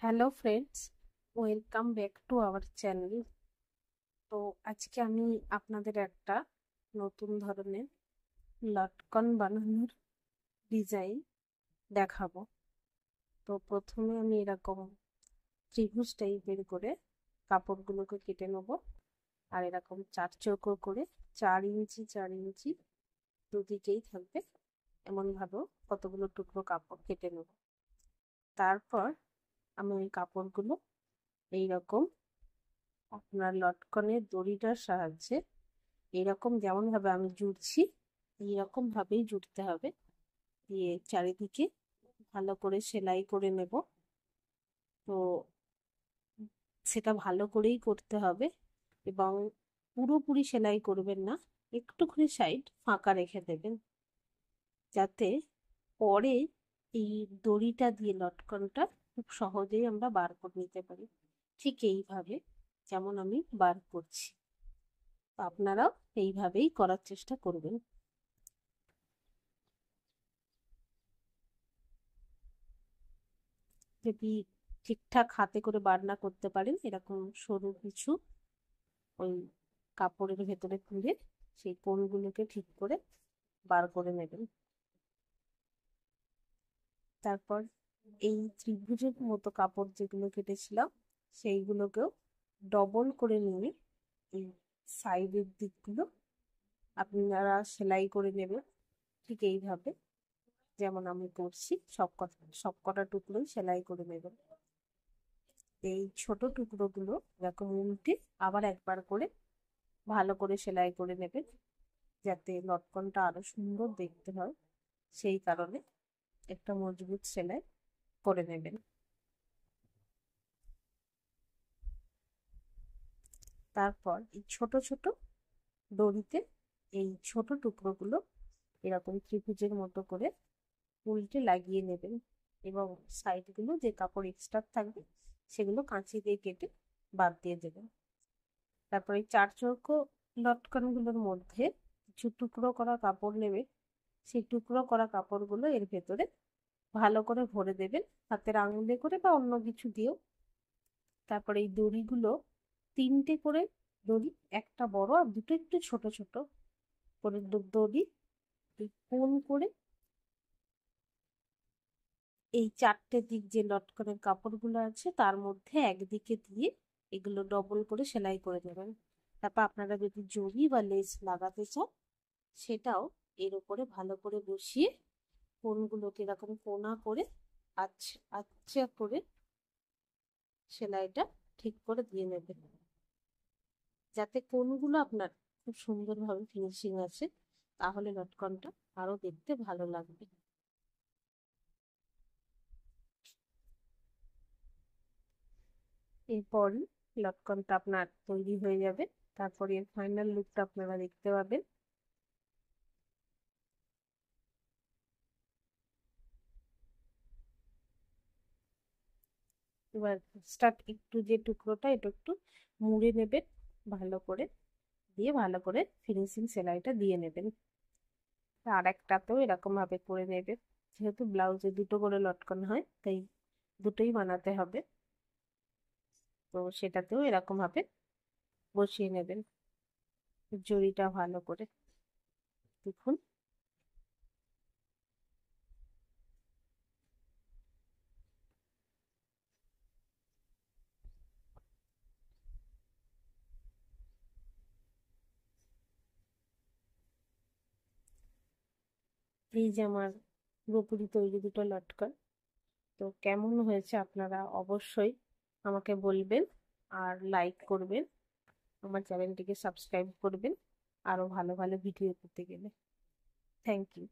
Hello friends, welcome back to our channel. তো আজকে আমি আপনাদের একটা নতুন ধরনের লটকন বানানোর ডিজাইন দেখাবো। তো প্রথমে আমি এরকম ত্রিভুজ টাইপের করে কাপড়গুলোকে কেটে নেব। আর এরকম চার চৌকো করে 4 ইঞ্চি 4 ইঞ্চি দুদিকেই থাকবে এমনভাবেও কতগুলো টুকরো কাপড় কেটে নেব। তারপর আমি ওই কাপড়গুলো এইরকম আপনার লটকনের দড়িটার সাহায্যে এইরকম যেমন ভাবে আমি জুড়ছি এইরকম ভাবেই জুড়তে হবে। দিয়ে চারিদিকে ভালো করে সেলাই করে নেব। তো সেটা ভালো করেই করতে হবে এবং পুরোপুরি সেলাই করবেন না, একটুখানি সাইড ফাঁকা রেখে দেবেন যাতে পরে এই দড়িটা দিয়ে লটকনটা খুব সহজেই আমরা বার করে নিতে পারি। ঠিক এইভাবে যেমন আমি বার করছি, আপনারাও এইভাবেই করার চেষ্টা করবেন। যদি ঠিকঠাক হাতে করে বার না করতে পারেন, এরকম সরু কিছু ওই কাপড়ের ভেতরে তুলে সেই কোণগুলোকে ঠিক করে বার করে নেবেন। তারপর এই ত্রিভুজের মতো কাপড় যেগুলো কেটেছিলাম সেইগুলোকেও ডবল করে নিয়ে এই সাইডের দিকগুলো আপনারা সেলাই করে নেবেন ঠিক এইভাবে যেমন আমি করছি। সবকটা টুকরোই সেলাই করে নেবেন। এই ছোট টুকরোগুলো এরকম উল্টে আবার একবার করে ভালো করে সেলাই করে নেবেন যাতে লটকনটা আরো সুন্দর দেখতে হয়। সেই কারণে একটা মজবুত সেলাই করে নেবেন। তারপর এই ছোট ছোট দড়িতে এই ছোট টুকরোগুলো এরকম ত্রিভুজের মতো করে উল্টে লাগিয়ে নেবেন এবং সাইডগুলো যে কাপড় এক্সট্রা থাকবে সেগুলো কাঁচি দিয়ে কেটে বাদ দিয়ে দেবেন। তারপর এই চার চৌকো লটকনগুলোর মধ্যে কিছু টুকরো করা কাপড় নেবে, সেই টুকরো করা কাপড়গুলো এর ভেতরে ভালো করে ভরে দেবেন হাতের আঙুলে করে বা অন্য কিছু দিয়েও। তারপরে এই দড়িগুলো 3টে করে দড়ি, একটা বড় আর দুটো একটু ছোট ছোট করে দড়ি কোণ করে এই 4টে দিক যে লটকনের কাপড়গুলো আছে তার মধ্যে একদিকে দিয়ে এগুলো ডবল করে সেলাই করে দেবেন। তারপর আপনারা যদি জড়ি বা লেস লাগাতে চান সেটাও এর উপরে ভালো করে বসিয়ে কোণগুলোকে এরকম কোনা করে আচ্ছা করে সেলাইটা ঠিক করে দিয়ে নেবেন যাতে কোণগুলো আপনার খুব সুন্দরভাবে ফিনিশিং আছে, তাহলে লটকনটা আরো দেখতে ভালো লাগবে। এরপরই লটকনটা আপনার তৈরি হয়ে যাবে। তারপরে এর ফাইনাল লুকটা আপনারা দেখতে পাবেন। এবার একটু যে টুকরোটা এটা একটু মুড়ে নেবেন ভালো করে, দিয়ে ভালো করে ফিনিশিং সেলাইটা দিয়ে নেবেন। আর একটাতেও এরকম ভাবে করে নেবে, যেহেতু ব্লাউজে দুটো করে লটকন হয় তাই দুটোই বানাতে হবে। তো সেটাতেও এরকম ভাবে বসিয়ে নেবেন জড়িটা ভালো করে। দেখুন এই যে আমার পুরোপুরি তৈরি দুটো লটকন। তো কেমন হয়েছে আপনারা অবশ্যই আমাকে বলবেন আর লাইক করবেন, আমার চ্যানেলটিকে সাবস্ক্রাইব করবেন আরো ভালো ভালো ভিডিও পেতে গেলে। Thank you.